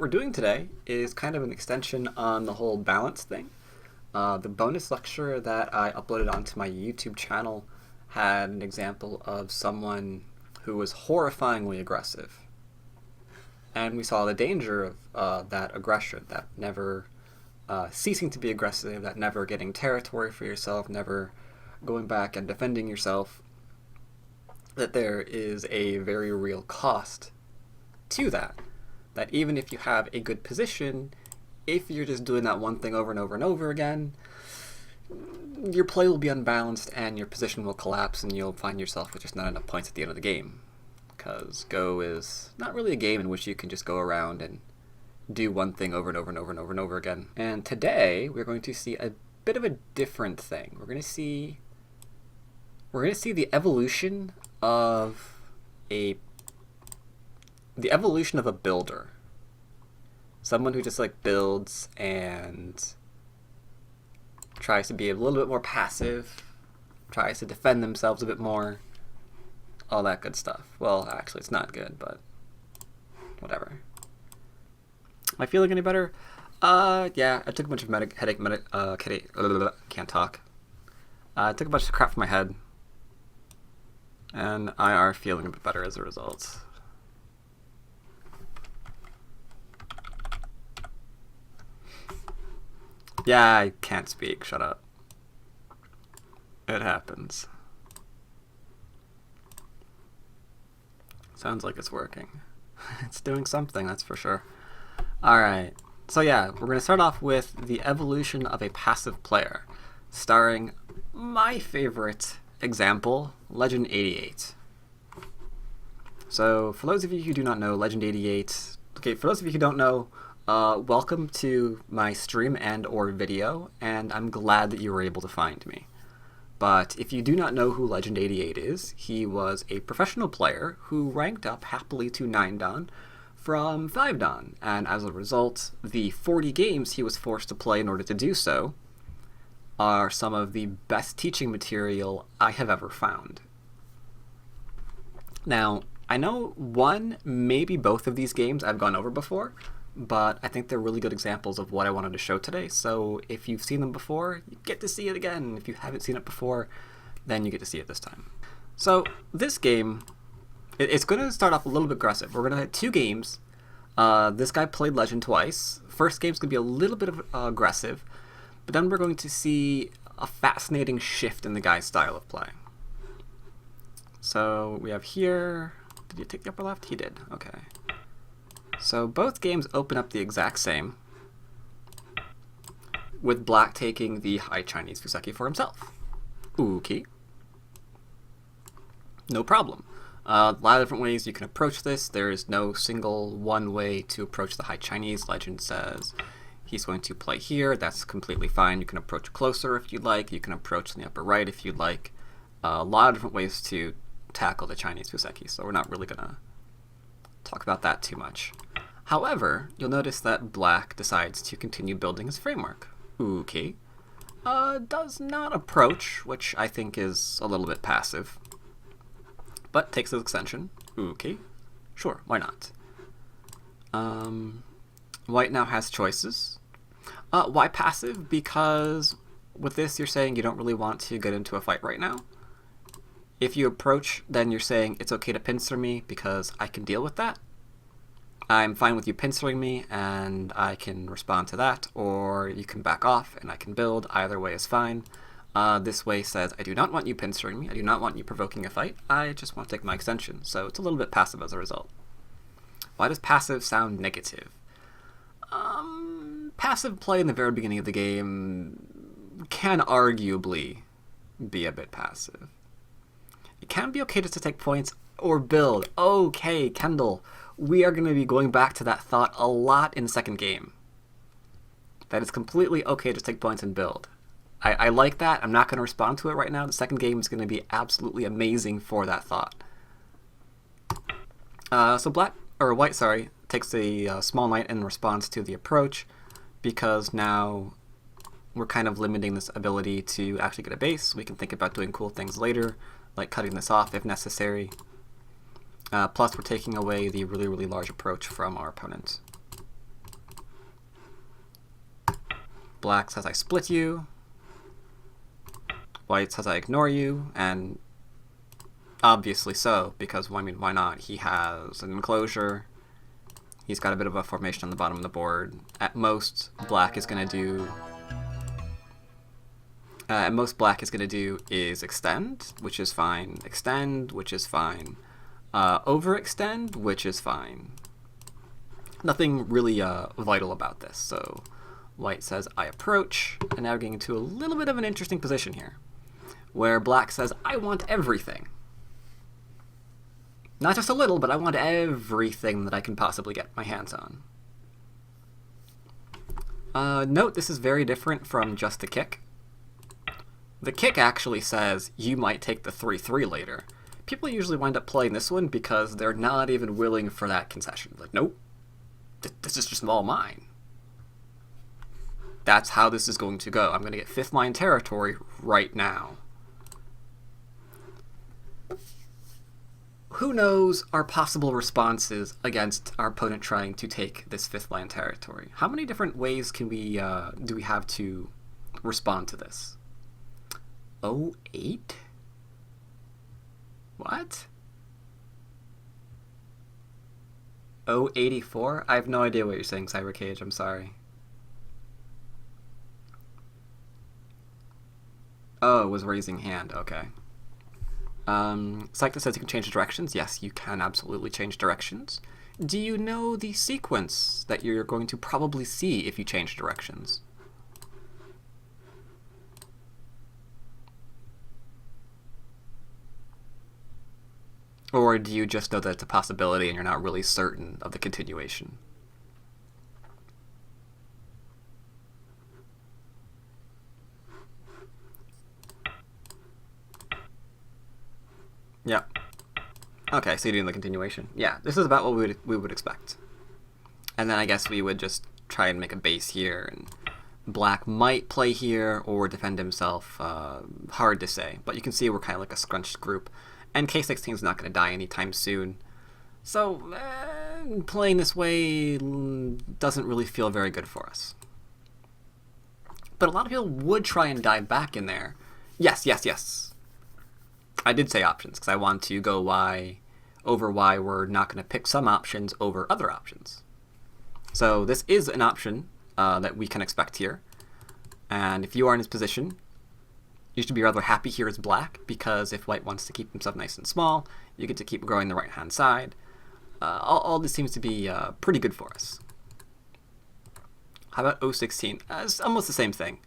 we're doing today is kind of an extension on the whole balance thing. The bonus lecture that I uploaded onto my YouTube channel had an example of someone who was horrifyingly aggressive. And we saw the danger of that aggression, that never ceasing to be aggressive, that never getting territory for yourself, never going back and defending yourself, that there is a very real cost to that. That even if you have a good position, if you're just doing that one thing over and over and over again, your play will be unbalanced and your position will collapse and you'll find yourself with just not enough points at the end of the game. Because Go is not really a game in which you can just go around and do one thing over and over and over and over and over again. And today we're going to see a bit of a different thing. We're going to see the evolution of a builder. Someone who just builds and tries to be a little bit more passive, tries to defend themselves a bit more, all that good stuff. Well, actually, it's not good, but whatever. Am I feeling any better? Yeah, I took a bunch of can't talk. I took a bunch of crap from my head, and I are feeling a bit better as a result. Yeah, I can't speak. Shut up. It happens. Sounds like it's working. It's doing something, that's for sure. Alright, so yeah, we're going to start off with the evolution of a passive player, starring my favorite example, Legend 88. So, for those of you who do not know, Legend 88... Okay, for those of you who don't know, welcome to my stream and or video, and I'm glad that you were able to find me. But if you do not know who Legend 88 is, he was a professional player who ranked up happily to 9 Dan from 5 Dan, and as a result, the 40 games he was forced to play in order to do so are some of the best teaching material I have ever found. Now, I know one, maybe both of these games I've gone over before, but I think they're really good examples of what I wanted to show today, so if you've seen them before, you get to see it again. If you haven't seen it before, then you get to see it this time. So, this game, it's going to start off a little bit aggressive. We're going to have 2 games. This guy played Legend twice. First game's going to be a little bit of aggressive, but then we're going to see a fascinating shift in the guy's style of play. So, we have here... Did you take the upper left? He did. Okay. So both games open up the exact same, with Black taking the High Chinese Fuseki for himself. Okay. No problem. A lot of different ways you can approach this. There is no single one way to approach the High Chinese. Legend says he's going to play here. That's completely fine. You can approach closer if you'd like. You can approach in the upper right if you'd like. A lot of different ways to tackle the Chinese Fuseki, so we're not really going to talk about that too much. However, you'll notice that Black decides to continue building his framework. Okay. Does not approach, which I think is a little bit passive, but takes his extension. Okay. Sure, why not? White now has choices. Why passive? Because with this you're saying you don't really want to get into a fight right now. If you approach, then you're saying it's okay to pincer me because I can deal with that. I'm fine with you pincering me and I can respond to that, or you can back off and I can build. Either way is fine. This way says I do not want you pincering me, I do not want you provoking a fight, I just want to take my extension. So it's a little bit passive as a result. Why does passive sound negative? Passive play in the very beginning of the game can arguably be a bit passive. It can be okay just to take points or build. Okay, Kendall, we are going to be going back to that thought a lot in the second game. That it's completely okay to take points and build. I like that. I'm not going to respond to it right now. The second game is going to be absolutely amazing for that thought. So White takes a small knight in response to the approach, because now we're kind of limiting this ability to actually get a base. We can think about doing cool things later, like cutting this off if necessary. Plus, we're taking away the really, really large approach from our opponent. Black says I split you. White says I ignore you, and obviously so, because, I mean, why not? He has an enclosure. He's got a bit of a formation on the bottom of the board. At most, Black is going to do... Black is going to do is extend, which is fine. Extend, which is fine. Overextend, which is fine. Nothing really vital about this. So White says, I approach, and now we're getting into a little bit of an interesting position here, where Black says, I want everything. Not just a little, but I want everything that I can possibly get my hands on. Note, this is very different from just the kick. The kick actually says, you might take the 3-3 later. People usually wind up playing this one because they're not even willing for that concession. Like, nope, this is just all mine. That's how this is going to go. I'm going to get 5th line territory right now. Who knows our possible responses against our opponent trying to take this 5th line territory? How many different ways can we do we have to respond to this? 08? What? 084? I have no idea what you're saying, Cybercage. I'm sorry. Oh, it was raising hand. Okay. Cyclist says you can change directions. Yes, you can absolutely change directions. Do you know the sequence that you're going to probably see if you change directions? Or do you just know that it's a possibility and you're not really certain of the continuation? Yeah. Okay, so you're doing the continuation. Yeah, this is about what we would expect. And then I guess we would just try and make a base here, and Black might play here or defend himself. Hard to say, but you can see we're kind of like a scrunched group. And K16 is not going to die anytime soon. So, playing this way doesn't really feel very good for us. But a lot of people would try and dive back in there. Yes, yes, yes. I did say options, because I want to go why over why we're not going to pick some options over other options. So this is an option that we can expect here. And if you are in this position, you should be rather happy here as Black, because if White wants to keep himself nice and small, you get to keep growing the right-hand side. All this seems to be pretty good for us. How about 016? It's almost the same thing.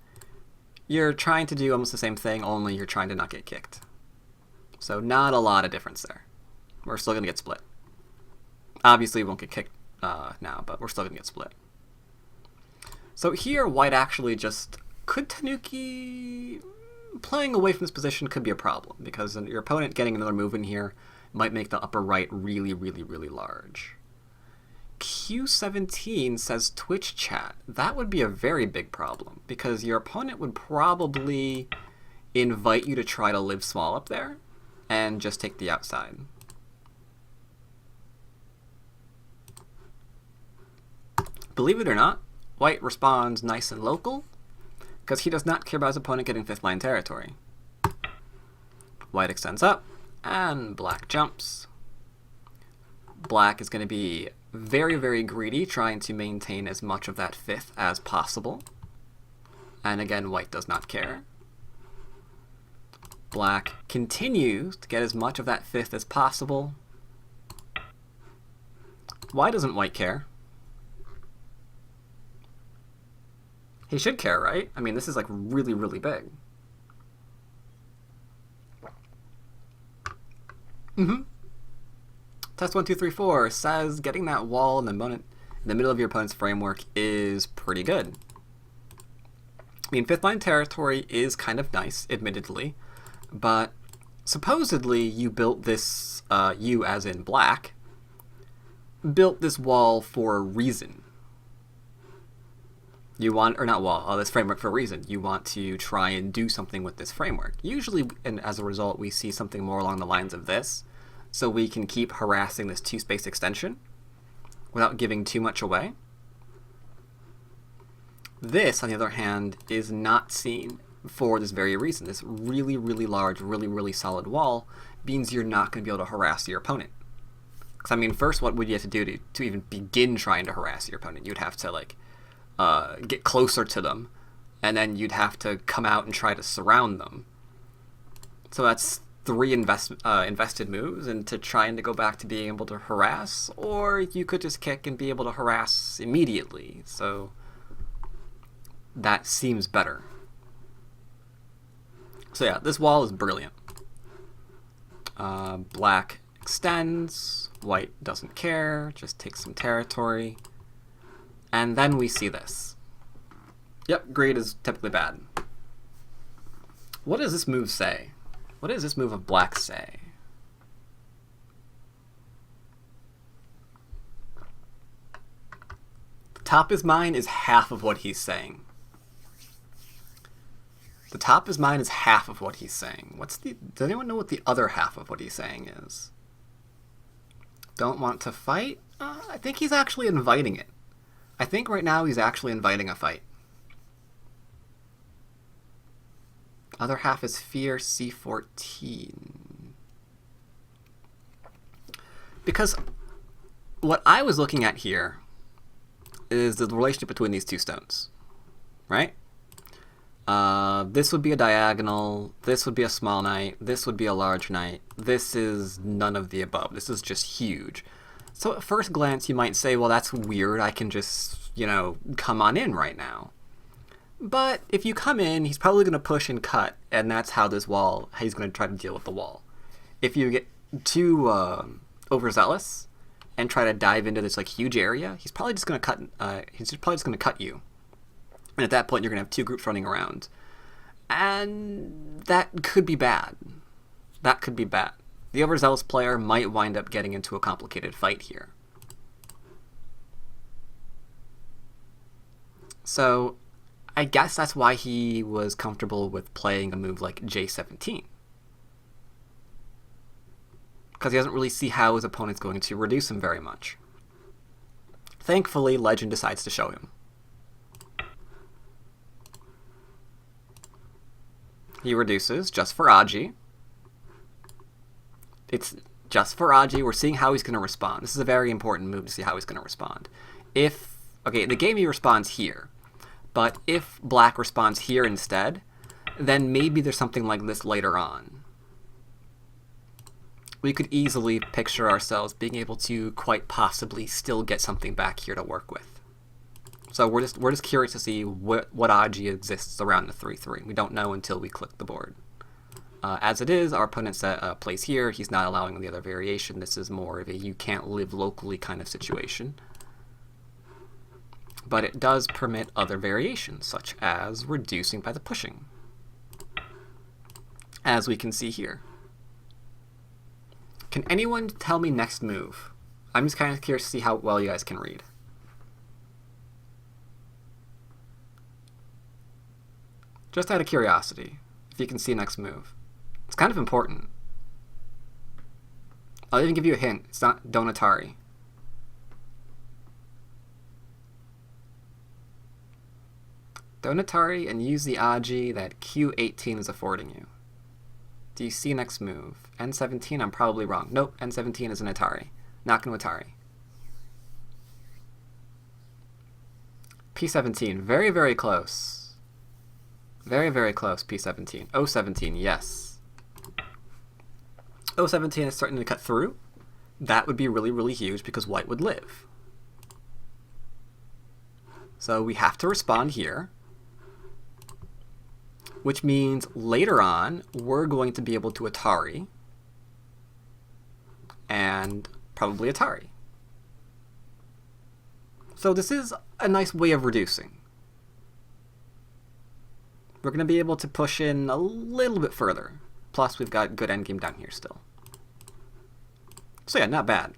You're trying to do almost the same thing, only you're trying to not get kicked. So not a lot of difference there. We're still going to get split. Obviously, we won't get kicked now, but we're still going to get split. So here, White actually just... Could Tanuki... Playing away from this position could be a problem, because your opponent getting another move in here might make the upper right really, really, really large. Q17 says Twitch chat. That would be a very big problem, because your opponent would probably invite you to try to live small up there and just take the outside. Believe it or not, White responds nice and local, because he does not care about his opponent getting 5th line territory. White extends up, and Black jumps. Black is going to be very, very greedy, trying to maintain as much of that 5th as possible. And again, White does not care. Black continues to get as much of that 5th as possible. Why doesn't White care? He should care, right? I mean, this is like really, really big. Test 1, 2, 3, 4 says getting that wall in the middle of your opponent's framework is pretty good. I mean, 5th line territory is kind of nice, admittedly, but supposedly you built this, you as in Black, built this wall for a reason. You want, or not wall, this framework for a reason. You want to try and do something with this framework. Usually, and as a result, we see something more along the lines of this, so we can keep harassing this 2-space extension without giving too much away. This, on the other hand, is not seen for this very reason. This really, really large, really, really solid wall means you're not going to be able to harass your opponent. Because, I mean, first, what would you have to do to even begin trying to harass your opponent? You'd have to, like, get closer to them, and then you'd have to come out and try to surround them. So that's 3 invested moves, and to trying to go back to being able to harass, or you could just kick and be able to harass immediately. So that seems better. So yeah, this wall is brilliant. Black extends, white doesn't care, just takes some territory. And then we see this. Yep, green is typically bad. What does this move say? What does this move of black say? The top is mine is half of what he's saying. The top is mine is half of what he's saying. Does anyone know what the other half of what he's saying is? Don't want to fight? I think he's actually inviting it. I think right now he's actually inviting a fight. Other half is fear C14. Because what I was looking at here is the relationship between these 2 stones, right? This would be a diagonal, this would be a small knight, this would be a large knight, this is none of the above. This is just huge. So at first glance you might say, well, that's weird, I can just, come on in right now. But if you come in, he's probably going to push and cut, and that's how he's going to try to deal with the wall. If you get too overzealous and try to dive into this huge area, he's probably just going to cut you. And at that point, you're going to have 2 groups running around. And that could be bad. That could be bad. The overzealous player might wind up getting into a complicated fight here. So I guess that's why he was comfortable with playing a move like J17. Because he doesn't really see how his opponent's going to reduce him very much. Thankfully, Legend decides to show him. He reduces just for Aji. It's just for Aji. We're seeing how he's going to respond. This is a very important move to see how he's going to respond. Okay, in the game he responds here. But if black responds here instead, then maybe there's something like this later on. We could easily picture ourselves being able to quite possibly still get something back here to work with. So we're just curious to see what Aji exists around the 3-3. We don't know until we click the board. As it is, our opponent plays here. He's not allowing the other variation. This is more of a you can't live locally kind of situation. But it does permit other variations, such as reducing by the pushing, as we can see here. Can anyone tell me next move? I'm just kind of curious to see how well you guys can read. Just out of curiosity, if you can see next move. It's kind of important. I'll even give you a hint. It's not Donatari. Donatari and use the Aji that Q18 is affording you. Do you see next move? N17, I'm probably wrong. Nope, N17 is an Atari. Not going to Atari. P17, very, very close. Very, very close, P17. O17, yes. O17 is starting to cut through. That would be really, really huge because white would live. So we have to respond here, which means later on we're going to be able to Atari and probably Atari. So this is a nice way of reducing. We're going to be able to push in a little bit further. Plus we've got good endgame down here still. So yeah, not bad.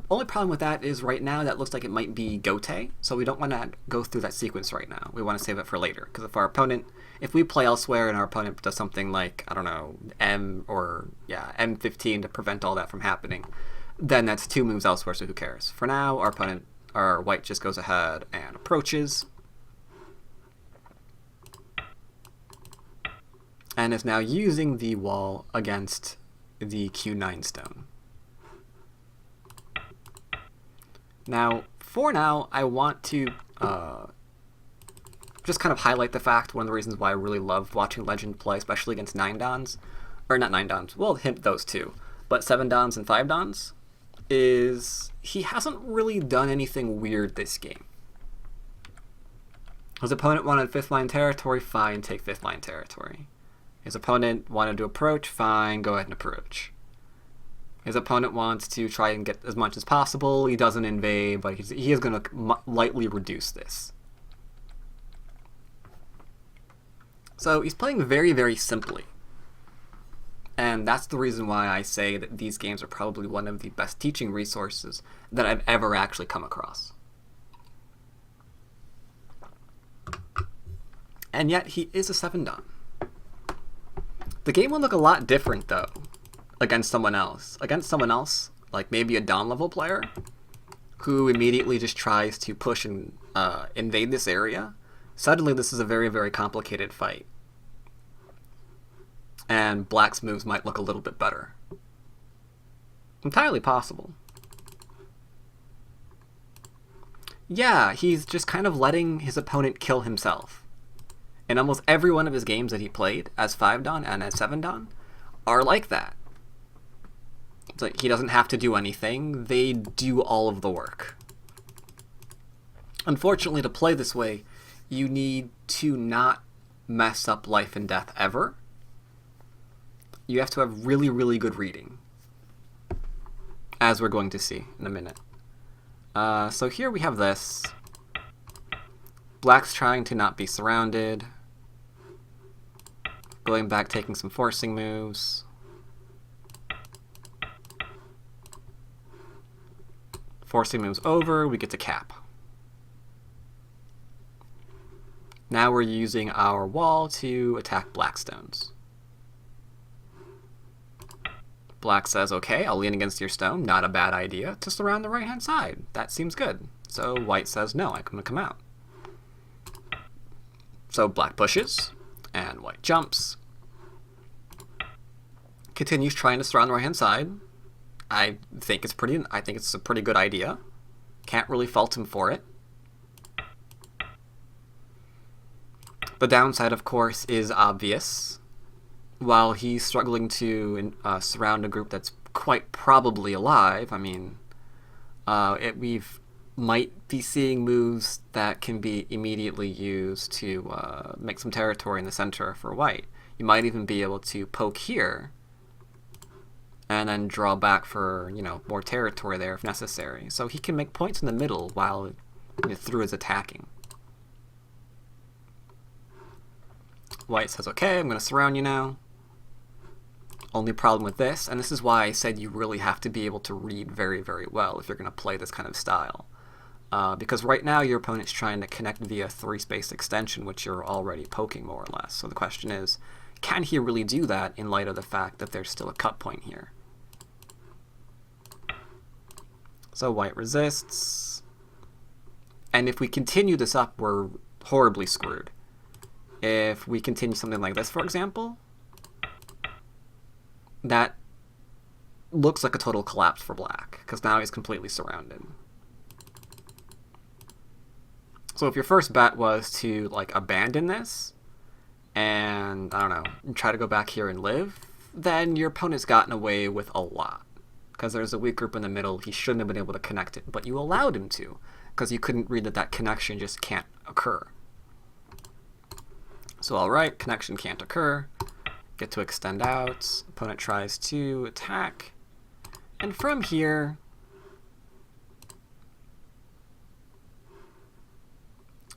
Only problem with that is right now that looks like it might be Gote, so we don't want to go through that sequence right now. We want to save it for later, because if we play elsewhere and our opponent does something like, I don't know, M15 to prevent all that from happening, then that's 2 moves elsewhere, so who cares? For now, our white just goes ahead and approaches. and is now using the wall against the Q9 stone. Now, for now, I want to just kind of highlight the fact, one of the reasons why I really love watching Legend play, especially against 9-dans, or not 9-dans, well, hint those two, but 7-dans and 5-dans, is he hasn't really done anything weird this game. His opponent wanted 5th line territory, fine, take 5th line territory. His opponent wanted to approach, fine, go ahead and approach. His opponent wants to try and get as much as possible, he doesn't invade, but he is going to lightly reduce this. So he's playing very, very simply. And that's the reason why I say that these games are probably one of the best teaching resources that I've ever actually come across. And yet he is a 7-dan. The game would look a lot different, though, against someone else. Against someone else, like maybe a Dawn level player, who immediately just tries to push and invade this area. Suddenly this is a very, very complicated fight. And Black's moves might look a little bit better. Entirely possible. Yeah, he's just kind of letting his opponent kill himself. And almost every one of his games that he played as 5-dan and as 7-dan are like that. It's like he doesn't have to do anything, they do all of the work. Unfortunately, to play this way, you need to not mess up life and death ever. You have to have really, really good reading, as we're going to see in a minute. So here we have this. Black's trying to not be surrounded. Going back, taking some forcing moves. Forcing moves over, we get to cap. Now we're using our wall to attack Blackstones. Black says, okay, I'll lean against your stone. Not a bad idea to surround the right-hand side. That seems good. So White says, no, I'm going to come out. So Black pushes, and White jumps. Continues trying to surround the right-hand side. I think it's a pretty good idea. Can't really fault him for it. The downside, of course, is obvious. While he's struggling to surround a group that's quite probably alive, I mean, we might be seeing moves that can be immediately used to make some territory in the center for White. You might even be able to poke here and then draw back for, more territory there if necessary. So he can make points in the middle while through his attacking. White says, okay, I'm going to surround you now. Only problem with this, and this is why I said you really have to be able to read very, very well if you're going to play this kind of style. Because right now your opponent's trying to connect via 3-space extension, which you're already poking more or less. So the question is, can he really do that in light of the fact that there's still a cut point here? So White resists. And if we continue this up, we're horribly screwed. If we continue something like this, for example, that looks like a total collapse for Black, because now he's completely surrounded. So if your first bet was to, abandon this, and, I don't know, try to go back here and live, then your opponent's gotten away with a lot. Because there's a weak group in the middle, he shouldn't have been able to connect it, but you allowed him to, because you couldn't read that connection just can't occur. So alright, connection can't occur. Get to extend out. Opponent tries to attack. And from here,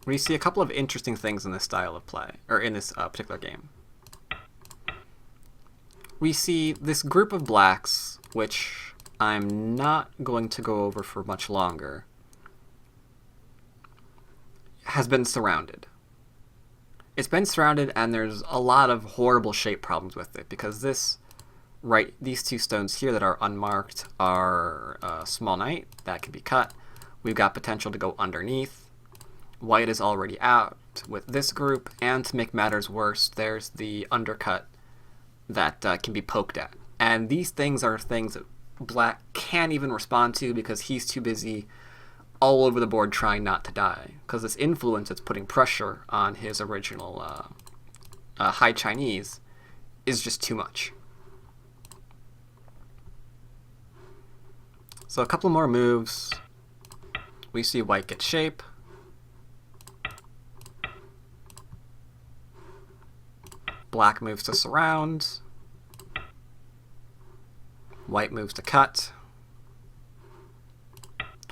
we see a couple of interesting things in this style of play, or in this particular game. We see this group of Blacks, which I'm not going to go over for much longer, has been surrounded. It's been surrounded, and there's a lot of horrible shape problems with it, because these two stones here that are unmarked are small knight, that can be cut. We've got potential to go underneath. White is already out with this group, and to make matters worse, there's the undercut that can be poked at. And these things are things that Black can't even respond to because he's too busy all over the board trying not to die. Because this influence that's putting pressure on his original High Chinese is just too much. So a couple more moves. We see White get shape. Black moves to surround. White moves to cut.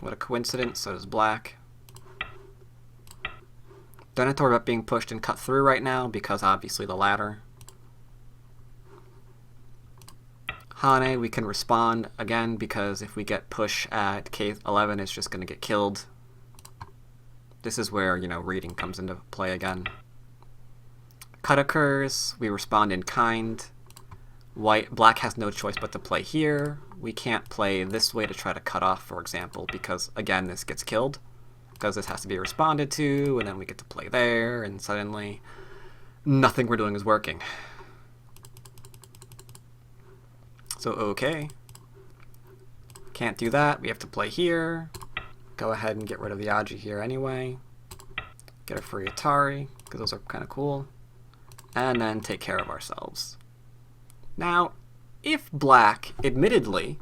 What a coincidence, so does Black. Don't have to worry about being pushed and cut through right now because obviously the ladder. Hane, we can respond again because if we get push at K11, it's just going to get killed. This is where, reading comes into play again. Cut occurs, we respond in kind. Black has no choice but to play here. We can't play this way to try to cut off, for example, because, again, this gets killed. Because this has to be responded to, and then we get to play there, and suddenly nothing we're doing is working. So, okay. Can't do that. We have to play here. Go ahead and get rid of the Aji here anyway. Get a free Atari, because those are kind of cool. And then take care of ourselves. Now, if Black, admittedly,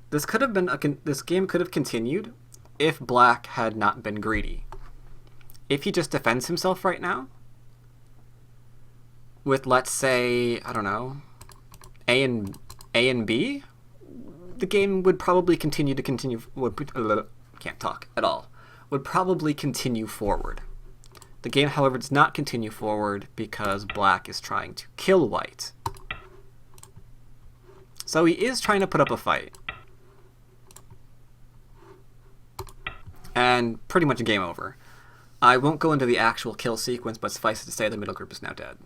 this game could have continued if Black had not been greedy. If he just defends himself right now, with, let's say, I don't know, A and B, the game would probably continue. Can't talk at all. Would probably continue forward. The game, however, does not continue forward because Black is trying to kill White. So he is trying to put up a fight. And pretty much a game over. I won't go into the actual kill sequence, but suffice it to say the middle group is now dead.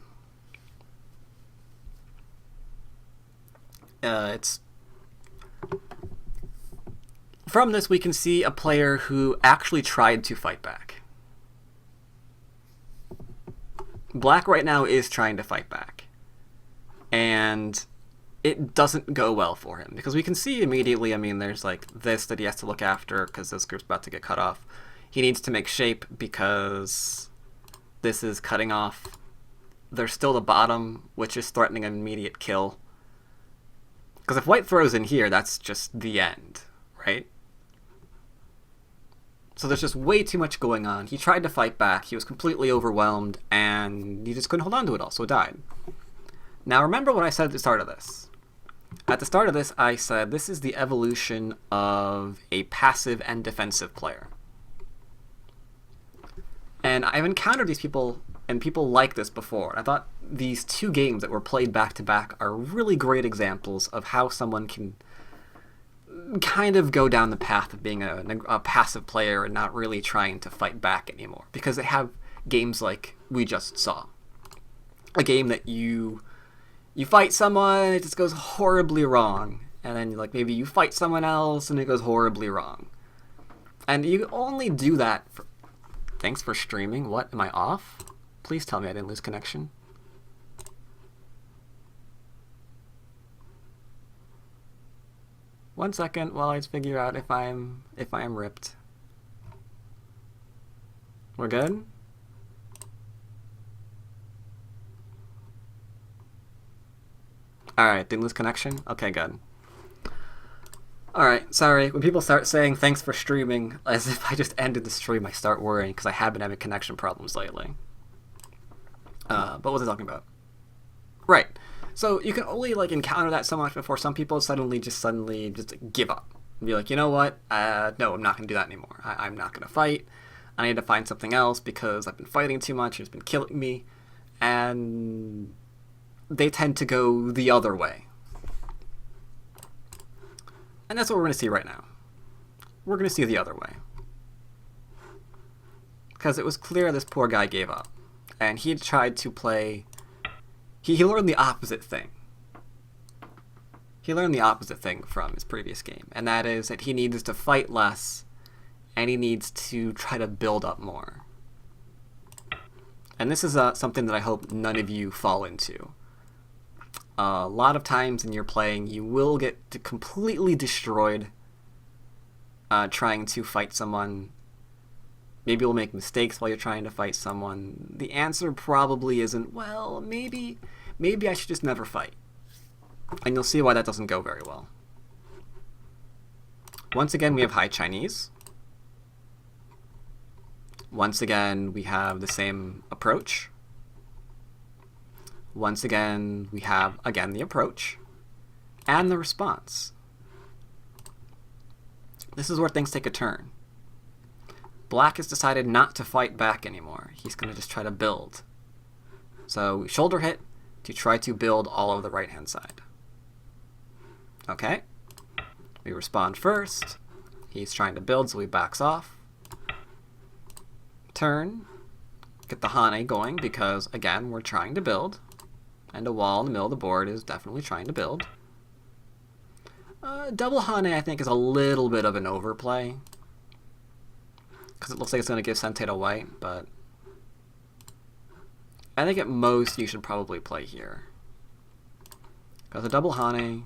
From this, we can see a player who actually tried to fight back. Black right now is trying to fight back. And it doesn't go well for him. Because we can see immediately, there's like this that he has to look after because this group's about to get cut off. He needs to make shape because this is cutting off. There's still the bottom, which is threatening an immediate kill. Because if White throws in here, that's just the end, right? So there's just way too much going on. He tried to fight back, he was completely overwhelmed, and he just couldn't hold on to it all, so it died. Now remember what I said at the start of this. At the start of this, I said this is the evolution of a passive and defensive player. And I've encountered these people and people like this before. And I thought these two games that were played back to back are really great examples of how someone can kind of go down the path of being a passive player and not really trying to fight back anymore. Because they have games like we just saw. A game that you fight someone, it just goes horribly wrong. And then maybe you fight someone else and it goes horribly wrong. And you only do that for... Thanks for streaming. What? Am I off? Please tell me I didn't lose connection. One second while I just figure out if I am ripped. We're good? Alright, didn't lose connection? Okay, good. Alright, sorry. When people start saying thanks for streaming, as if I just ended the stream, I start worrying because I have been having connection problems lately. But what was I talking about? Right. So you can only encounter that so much before some people suddenly just give up. And be like, you know what? No, I'm not going to do that anymore. I'm not going to fight. I need to find something else because I've been fighting too much. It's been killing me. And they tend to go the other way. And that's what we're going to see right now. We're going to see the other way. Because it was clear this poor guy gave up. And he had tried to play... He learned the opposite thing. He learned the opposite thing from his previous game. And that is that he needs to fight less. And he needs to try to build up more. And this is something that I hope none of you fall into. A lot of times in your playing, you will get completely destroyed trying to fight someone. Maybe you'll make mistakes while you're trying to fight someone. The answer probably isn't, well, maybe I should just never fight. And you'll see why that doesn't go very well. Once again, we have High Chinese. Once again, we have the same approach. Once again, we have, again, the approach and the response. This is where things take a turn. Black has decided not to fight back anymore. He's going to just try to build. So shoulder hit to try to build all of the right-hand side. Okay. We respond first. He's trying to build, so he backs off. Turn. Get the Hane going because, again, we're trying to build. And a wall in the middle of the board is definitely trying to build. Double Hane, I think, is a little bit of an overplay. Because it looks like it's going to give Sente to white, but I think at most you should probably play here. Because a double Hane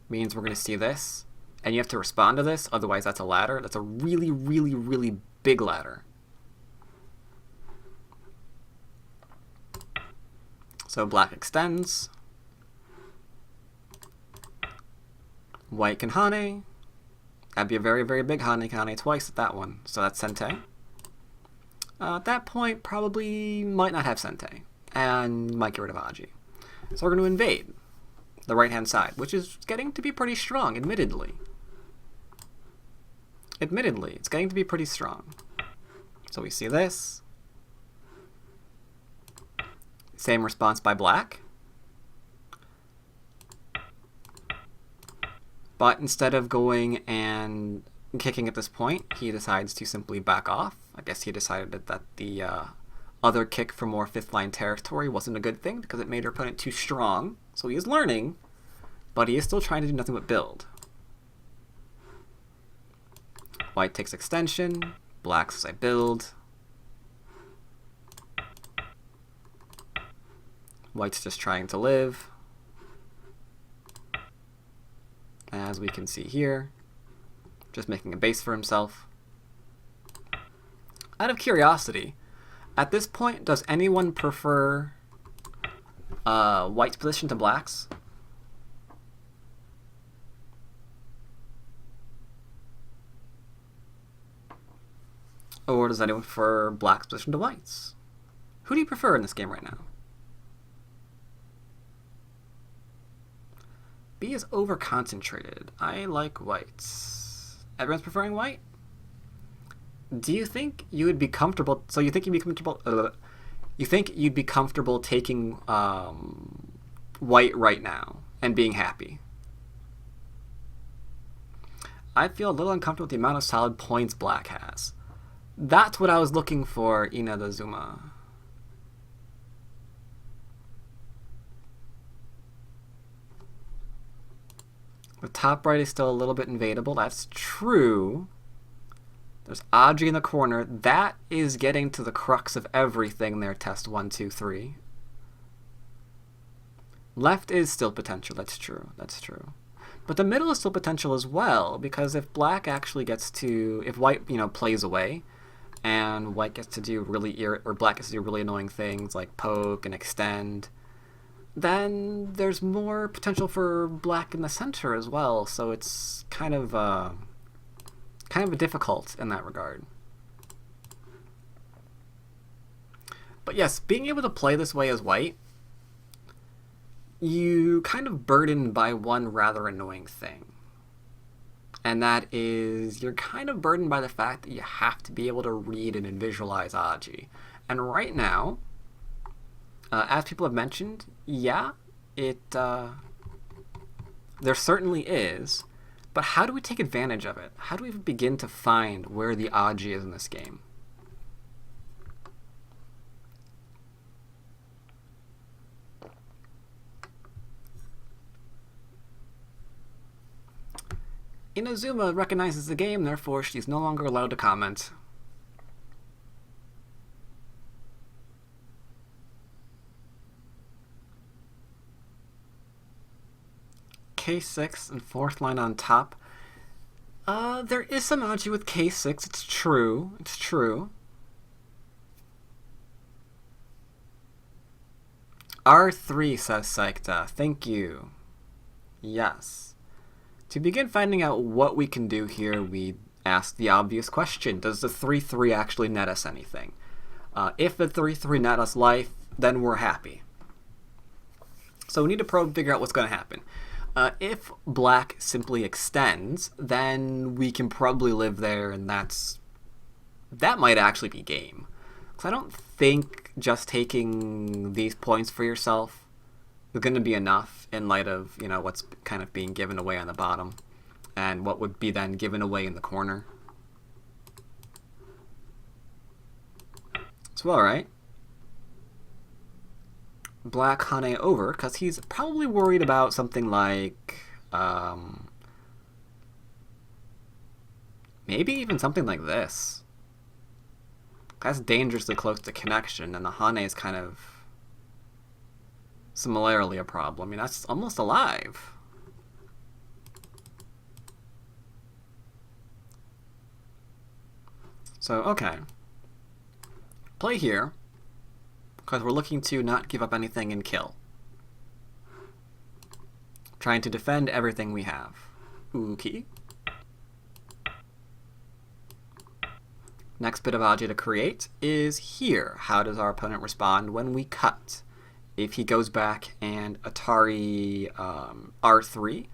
means we're going to see this, and you have to respond to this, otherwise that's a ladder. That's a really, really, really big ladder. So black extends. White can Hane. That'd be a very, very big Hane. Can Hane twice at that one. So that's Sente. At that point, probably might not have Sente. And might get rid of Aji. So we're going to invade the right-hand side, which is getting to be pretty strong, admittedly. Admittedly, it's getting to be pretty strong. So we see this. Same response by black. But instead of going and kicking at this point, he decides to simply back off. I guess he decided that the other kick for more fifth-line territory wasn't a good thing because it made our opponent too strong. So he is learning, but he is still trying to do nothing but build. White takes extension. Black says I build. White's just trying to live. As we can see here, just making a base for himself. Out of curiosity, at this point, does anyone prefer White's position to Black's? Or does anyone prefer Black's position to White's? Who do you prefer in this game right now? B is over-concentrated. I like whites. Everyone's preferring white? Do you think you would be comfortable... So you think you'd be comfortable... you think you'd be comfortable taking white right now and being happy? I feel a little uncomfortable with the amount of solid points black has. That's what I was looking for, Ina the Zuma. The top right is still a little bit invadable. That's true. There's Audrey in the corner. That is getting to the crux of everything there, test 1, 2, 3. Left is still potential. That's true. That's true. But the middle is still potential as well, because if black actually gets to... If white, plays away, and white gets to do really... or black gets to do really annoying things like poke and extend... then there's more potential for black in the center as well, so it's kind of difficult in that regard. But yes, being able to play this way as white, you kind of burdened by one rather annoying thing. And that is, you're kind of burdened by the fact that you have to be able to read and visualize Aji. And right now, as people have mentioned, yeah, there certainly is, but how do we take advantage of it? How do we even begin to find where the Aji is in this game? Inazuma recognizes the game, therefore she's no longer allowed to comment. K6 and fourth line on top. There is some Aji with K6. It's true. It's true. R3, says Saikta. Thank you. Yes. To begin finding out what we can do here, we ask the obvious question. Does the 3-3 actually net us anything? If the 3-3 net us life, then we're happy. So we need to probe and figure out what's going to happen. If black simply extends, then we can probably live there, and that might actually be game. Because I don't think just taking these points for yourself is going to be enough in light of, you know, what's kind of being given away on the bottom and what would be then given away in the corner. So alright. Black Hane over, because he's probably worried about something like maybe even something like this. That's dangerously close to connection, and the Hane is kind of similarly a problem. I mean, that's almost alive. So, okay. Play here, because we're looking to not give up anything and kill. Trying to defend everything we have. Okay. Next bit of Aji to create is here. How does our opponent respond when we cut? If he goes back and Atari R3,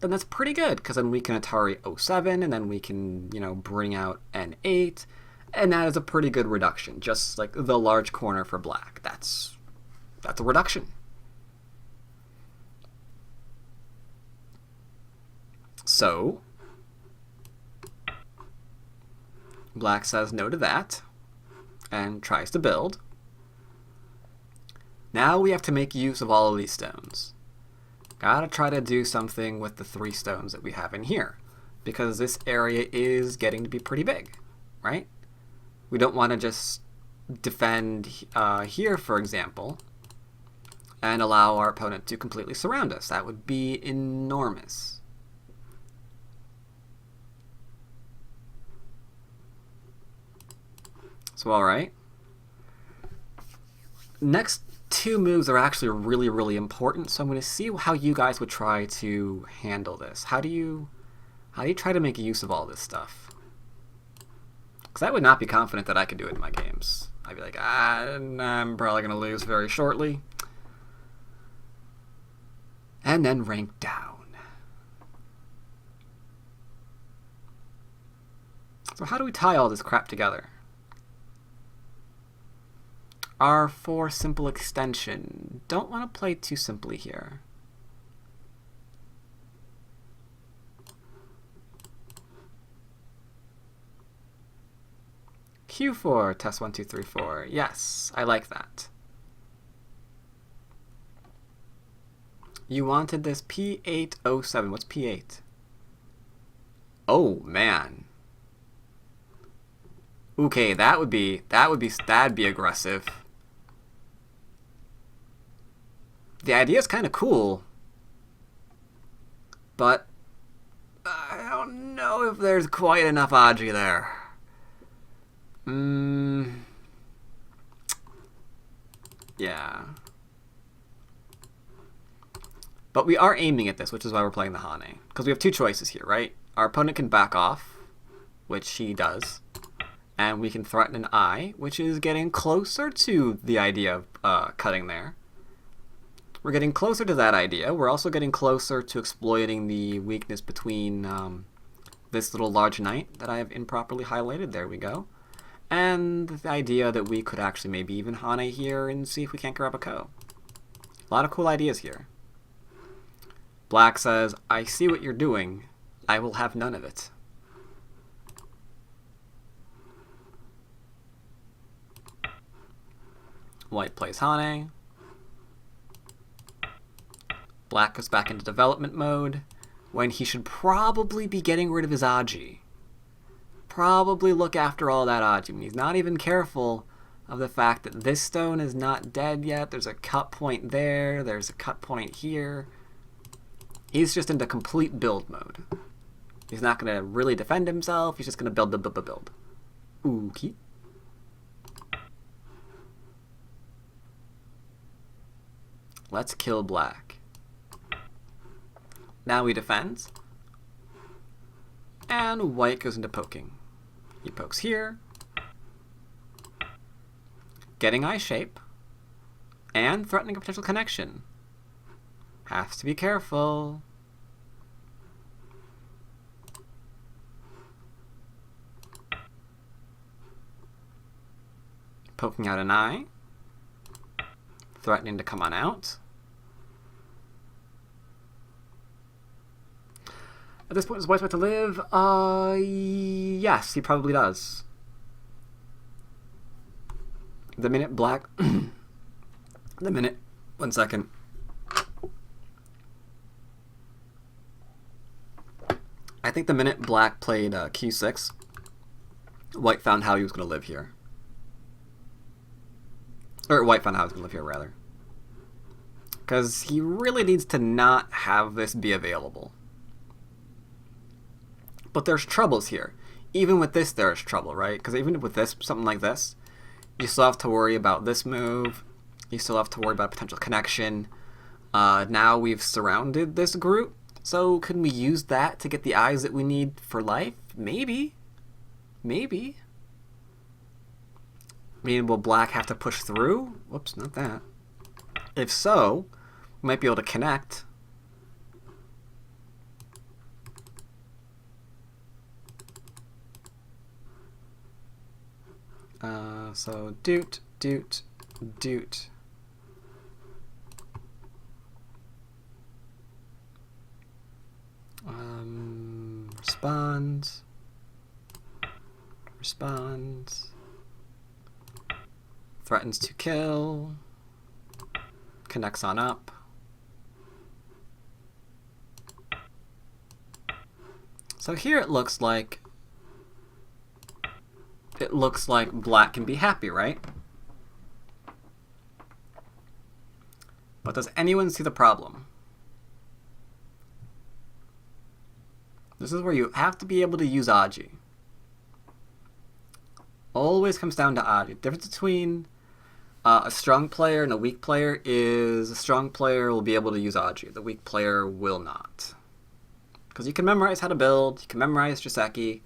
then that's pretty good, because then we can Atari 07, and then we can, you know, bring out N8, and that is a pretty good reduction, just like the large corner for black. That's a reduction. So black says no to that and tries to build. Now we have to make use of all of these stones. Gotta try to do something with the 3 stones that we have in here, because this area is getting to be pretty big, right? We don't want to just defend here, for example, and allow our opponent to completely surround us. That would be enormous. So alright. Next 2 moves are actually really, really important, so I'm going to see how you guys would try to handle this. How do you try to make use of all this stuff? Because I would not be confident that I could do it in my games. I'd be like, I'm probably going to lose very shortly. And then rank down. So how do we tie all this crap together? R4 simple extension. Don't want to play too simply here. Q4, test 1, 2, 3, 4. Yes, I like that. You wanted this P807. What's P8? Oh man. Okay, that'd be aggressive. The idea is kind of cool, but I don't know if there's quite enough Aji there. Yeah. But we are aiming at this, which is why we're playing the Hane. Because we have 2 choices here, right? Our opponent can back off, which he does. And we can threaten an eye, which is getting closer to the idea of cutting there. We're getting closer to that idea. We're also getting closer to exploiting the weakness between this little large knight that I have improperly highlighted. There we go. And the idea that we could actually maybe even Hane here and see if we can't grab a Ko. A lot of cool ideas here. Black says, I see what you're doing. I will have none of it. White plays Hane. Black goes back into development mode when he should probably be getting rid of his Aji. Probably look after all that Aji. I mean, he's not even careful of the fact that this stone is not dead yet. There's a cut point there. There's a cut point here. He's just into complete build mode. He's not going to really defend himself. He's just going to build. Okay. Let's kill black. Now he defends. And white goes into poking. He pokes here. Getting eye shape. And threatening a potential connection. Has to be careful. Poking out an eye. Threatening to come on out. At this point, is white about to live? Yes, he probably does. The minute black... One second. I think the minute black played Q6, white found how he was going to live here. Or white found how he was going to live here, rather. Because he really needs to not have this be available. But there's troubles here. Even with this, there's trouble, right? Because even with this, something like this, you still have to worry about this move. You still have to worry about potential connection. Now we've surrounded this group. So can we use that to get the eyes that we need for life? Maybe. Maybe. I mean, will black have to push through? Whoops, not that. If so, we might be able to connect. So doot. Responds. Threatens to kill. Connects on up. So here it looks like black can be happy, right? But does anyone see the problem? This is where you have to be able to use Aji. Always comes down to Aji. The difference between a strong player and a weak player is a strong player will be able to use Aji. The weak player will not. Because you can memorize how to build, you can memorize Joseki.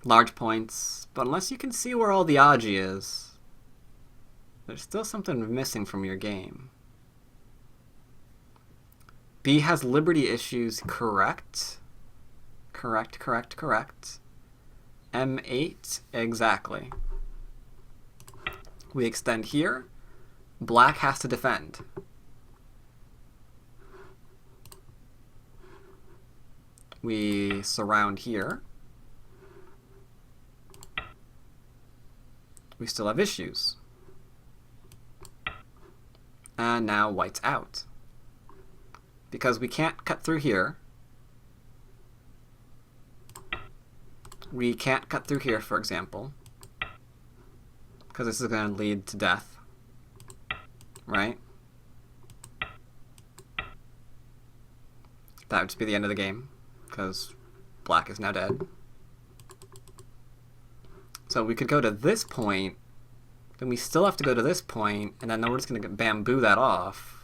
Large points, but unless you can see where all the Aji is, there's still something missing from your game. B has liberty issues, correct. Correct. M8, exactly. We extend here. Black has to defend. We surround here. We still have issues. And now white's out. Because we can't cut through here. We can't cut through here, for example. Because this is going to lead to death. Right? That would just be the end of the game. Because black is now dead. So we could go to this point. Then we still have to go to this point. And then we're just going to bamboo that off.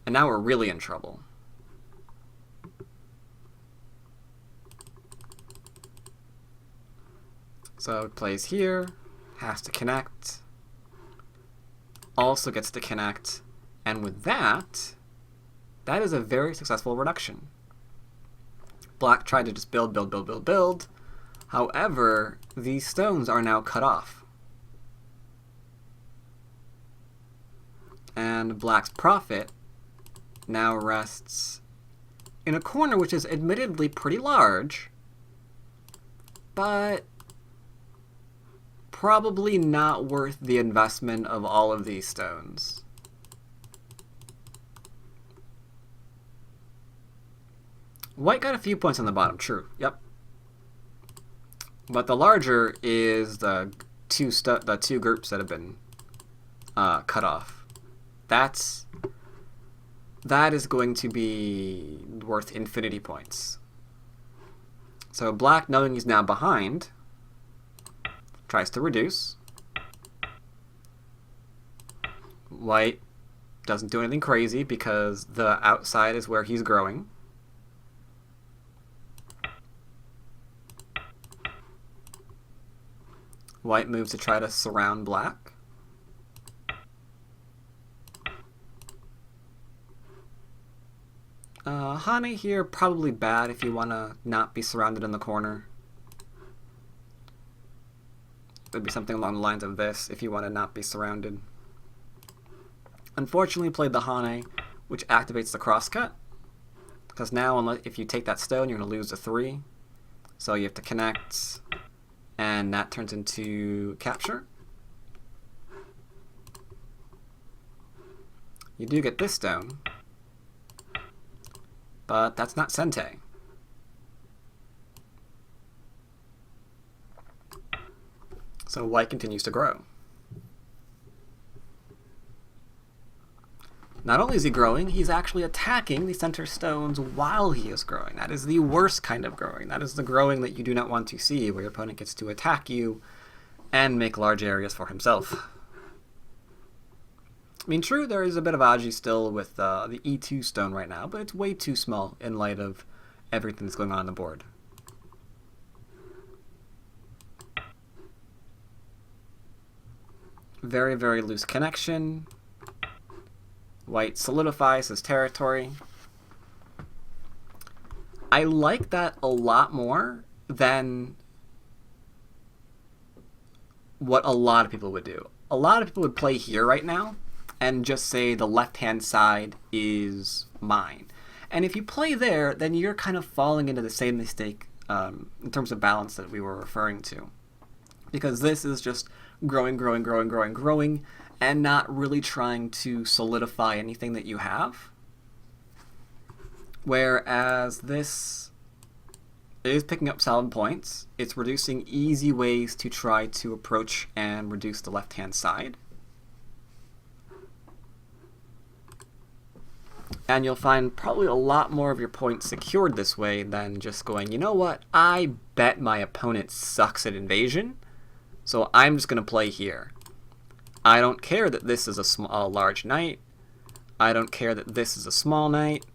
And now we're really in trouble. So it plays here, has to connect, also gets to connect, and with that, that is a very successful reduction. Black tried to just build. However, these stones are now cut off. And black's profit now rests in a corner which is admittedly pretty large, but probably not worth the investment of all of these stones. White got a few points on the bottom, true, yep. But the larger is the two groups that have been cut off. That is going to be worth infinity points. So black, knowing he's now behind, tries to reduce. White doesn't do anything crazy because the outside is where he's growing. White moves to try to surround black. Hane here, probably bad if you want to not be surrounded in the corner. It would be something along the lines of this if you want to not be surrounded. Unfortunately, played the Hane, which activates the crosscut. Because now, if you take that stone, you're going to lose a 3. So you have to connect, and that turns into capture. You do get this stone, but that's not Sente. So white continues to grow. Not only is he growing, he's actually attacking the center stones while he is growing. That is the worst kind of growing. That is the growing that you do not want to see, where your opponent gets to attack you and make large areas for himself. I mean, true, there is a bit of Aji still with the E2 stone right now, but it's way too small in light of everything that's going on the board. Very, very loose connection. White solidifies his territory. I like that a lot more than what a lot of people would do. A lot of people would play here right now and just say the left-hand side is mine. And if you play there, then you're kind of falling into the same mistake in terms of balance that we were referring to. Because this is just growing, growing, growing, growing, growing, and not really trying to solidify anything that you have. Whereas this is picking up solid points. It's reducing easy ways to try to approach and reduce the left-hand side. And you'll find probably a lot more of your points secured this way than just going, you know what, I bet my opponent sucks at invasion, so I'm just going to play here. I don't care that this is a large knight. I don't care that this is a small knight.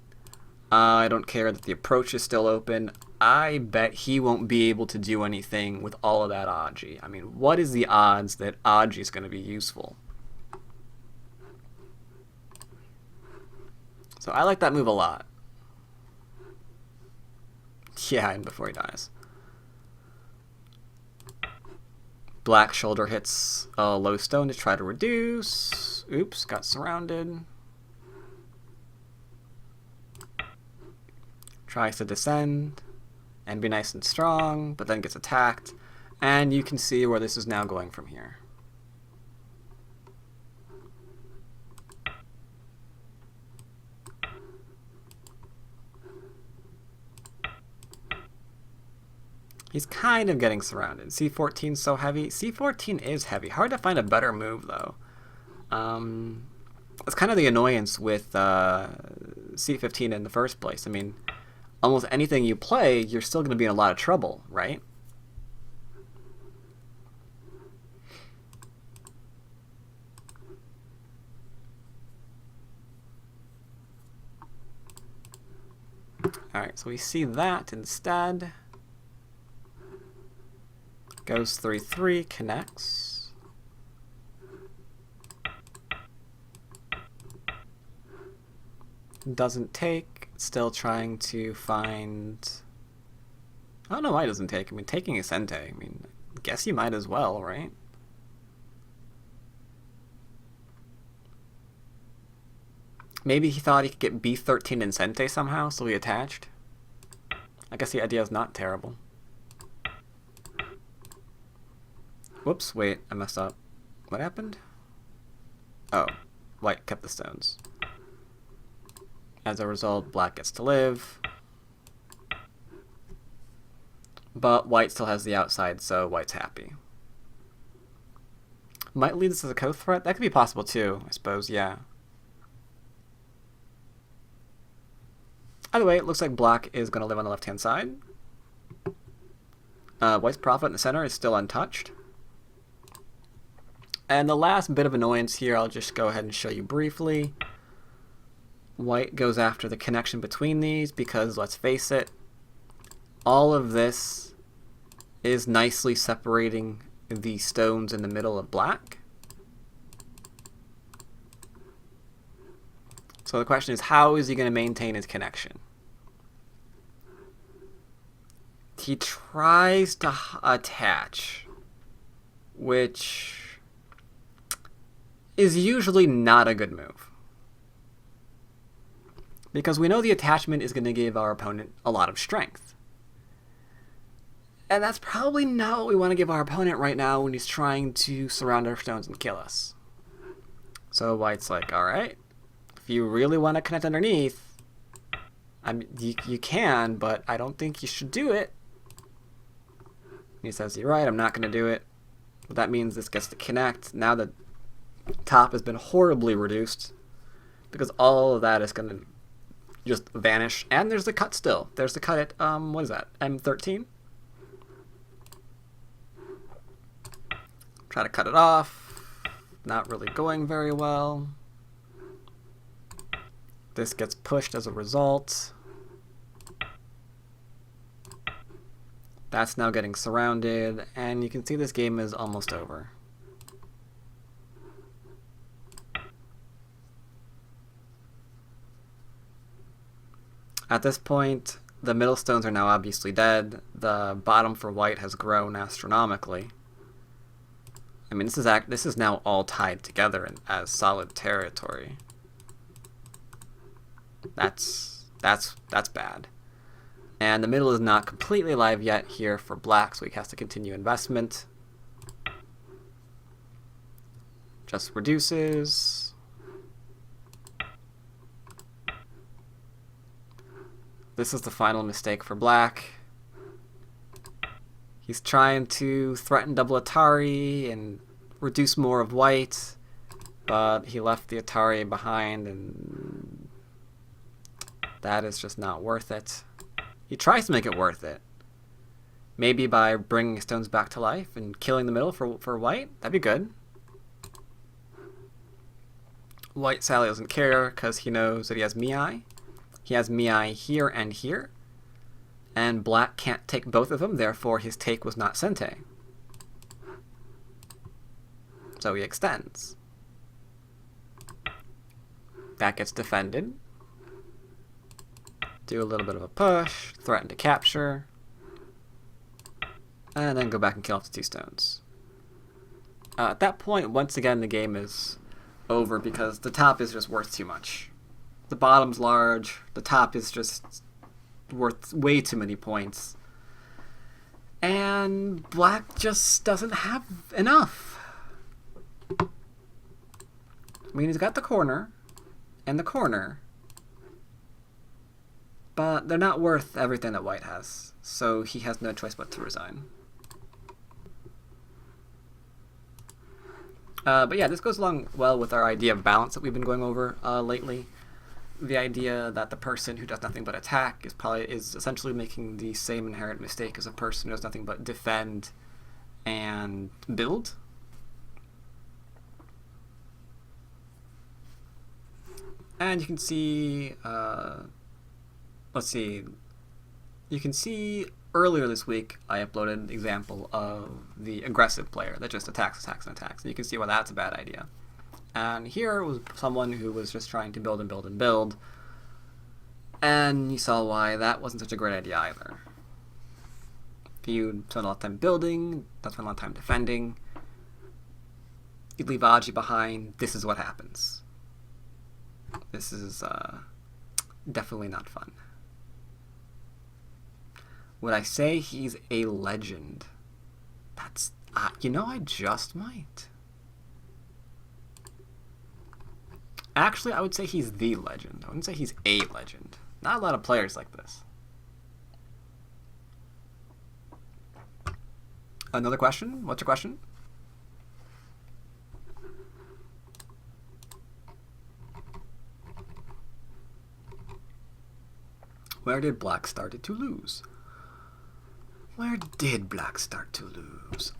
I don't care that the approach is still open. I bet he won't be able to do anything with all of that Aji. I mean, what is the odds that Aji is going to be useful? So I like that move a lot. Yeah, and before he dies. Black shoulder hits a low stone to try to reduce. Oops, got surrounded. Tries to descend and be nice and strong, but then gets attacked. And you can see where this is now going from here. He's kind of getting surrounded. C14 is so heavy. C14 is heavy. Hard to find a better move, though. That's kind of the annoyance with C15 in the first place. I mean, almost anything you play, you're still going to be in a lot of trouble, right? Alright, so we see that instead. Goes 3-3, connects. Doesn't take, still trying to find... I don't know why it doesn't take. I mean, taking a Sente, I mean, I guess you might as well, right? Maybe he thought he could get B13 and Sente somehow, so he attached. I guess the idea is not terrible. Whoops, wait, I messed up. What happened? Oh, white kept the stones. As a result, black gets to live. But white still has the outside, so white's happy. Might lead us as a co-threat? That could be possible too, I suppose, yeah. Either way, it looks like black is going to live on the left-hand side. White's profit in the center is still untouched. And the last bit of annoyance here, I'll just go ahead and show you briefly. White goes after the connection between these because, let's face it, all of this is nicely separating the stones in the middle of black. So the question is, how is he going to maintain his connection? He tries to attach, which is usually not a good move. Because we know the attachment is going to give our opponent a lot of strength. And that's probably not what we want to give our opponent right now when he's trying to surround our stones and kill us. So White's like, alright, if you really want to connect underneath, I mean, you can, but I don't think you should do it. He says, you're right, I'm not going to do it. But that means this gets to connect. Now the top has been horribly reduced because all of that is going to just vanish. And there's the cut still. There's the cut at, what is that, M13? Try to cut it off. Not really going very well. This gets pushed as a result. That's now getting surrounded, and you can see this game is almost over. At this point, the middle stones are now obviously dead. The bottom for white has grown astronomically. I mean, this is now all tied together as solid territory. That's bad. And the middle is not completely alive yet here for black, so he has to continue investment. Just reduces. This is the final mistake for black. He's trying to threaten double Atari and reduce more of white, but he left the Atari behind, and that is just not worth it. He tries to make it worth it. Maybe by bringing stones back to life and killing the middle for white. That'd be good. White sadly doesn't care because he knows that he has Miai. He has Miai here and here. And black can't take both of them, therefore his take was not Sente. So he extends. That gets defended. Do a little bit of a push, threaten to capture, and then go back and kill off the two stones. At that point, once again, the game is over because the top is just worth too much. The bottom's large, the top is just worth way too many points, and black just doesn't have enough. I mean, he's got the corner and the corner, but they're not worth everything that white has, so he has no choice but to resign. But yeah, this goes along well with our idea of balance that we've been going over lately. The idea that the person who does nothing but attack is essentially making the same inherent mistake as a person who does nothing but defend and build. And you can see, let's see, you can see earlier this week I uploaded an example of the aggressive player that just attacks, and attacks. And you can see why that's a bad idea. And here was someone who was just trying to build and build and build. And you saw why that wasn't such a great idea either. If you spend a lot of time building, not spend a lot of time defending, you leave Aji behind, this is what happens. This is definitely not fun. Would I say he's a legend? That's, you know, I just might. Actually, I would say he's the legend. I wouldn't say he's a legend. Not a lot of players like this. Another question? What's your question? Where did black start to lose? Where did black start to lose?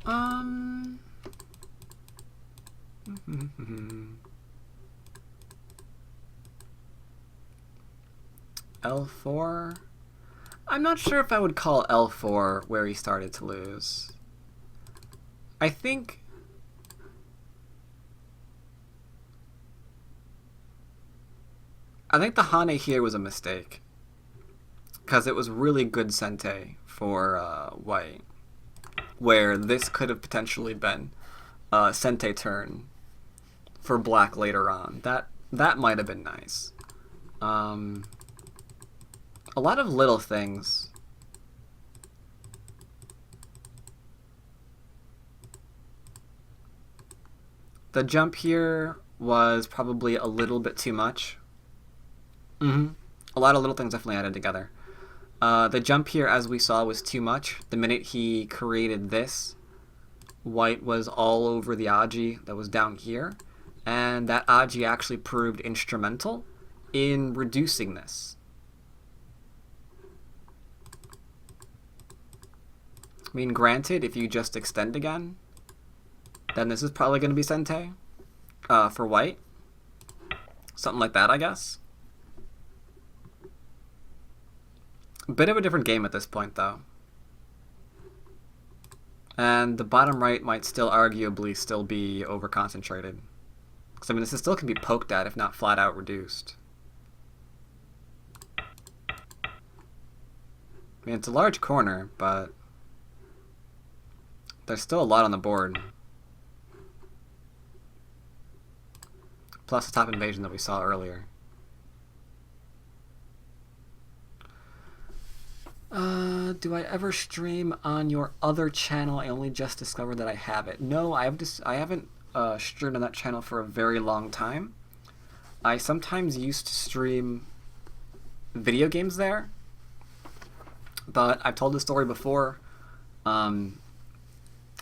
L4? I'm not sure if I would call L4 where he started to lose. I think the Hane here was a mistake. Because it was really good Sente for white. Where this could have potentially been a Sente turn for black later on. That might have been nice. A lot of little things. The jump here was probably a little bit too much. A lot of little things definitely added together. The jump here, as we saw, was too much. The minute he created this, white was all over the Aji that was down here. And that Aji actually proved instrumental in reducing this. I mean, granted, if you just extend again, then this is probably going to be Sente for white. Something like that, I guess. Bit of a different game at this point, though. And the bottom right might still arguably still be over-concentrated. Because, I mean, this still can be poked at, if not flat-out reduced. I mean, it's a large corner, but there's still a lot on the board. Plus the top invasion that we saw earlier. Do I ever stream on your other channel? I only just discovered that I have it. No, I haven't streamed on that channel for a very long time. I sometimes used to stream video games there, but I've told this story before. I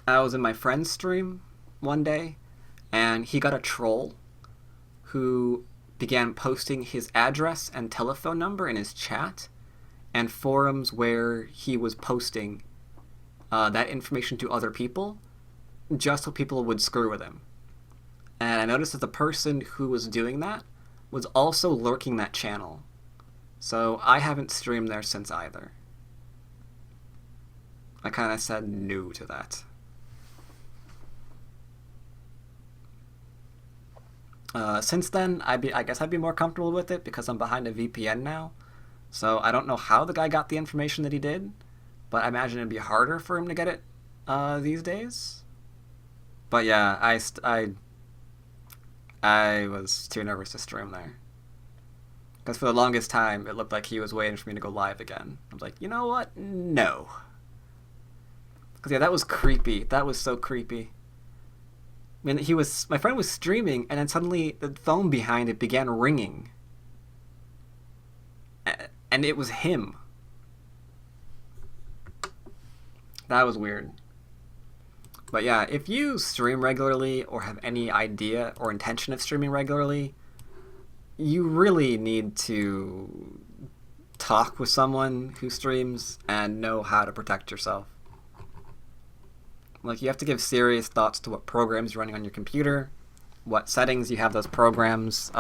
was in my friend's stream one day, and he got a troll who began posting his address and telephone number in his chat and forums where he was posting that information to other people just so people would screw with him. And I noticed that the person who was doing that was also lurking that channel. So I haven't streamed there since either. I kind of said no to that. Since then, I guess I'd be more comfortable with it because I'm behind a VPN now. So I don't know how the guy got the information that he did, but I imagine it'd be harder for him to get it these days. But yeah, I was too nervous to stream there. Because for the longest time, it looked like he was waiting for me to go live again. I was like, you know what? No. Because yeah, that was creepy. That was so creepy. I mean, my friend was streaming, and then suddenly the phone behind it began ringing. And it was him. That was weird. But yeah, if you stream regularly or have any idea or intention of streaming regularly, you really need to talk with someone who streams and know how to protect yourself. Like, you have to give serious thoughts to what programs you're running on your computer, what settings you have those programs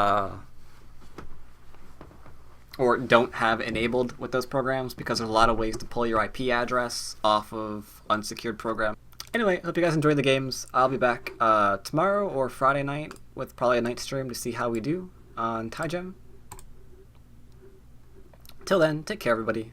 or don't have enabled with those programs, because there's a lot of ways to pull your IP address off of unsecured programs. Anyway, hope you guys enjoyed the games. I'll be back tomorrow or Friday night with probably a night stream to see how we do on TieGem. Till then, take care, everybody.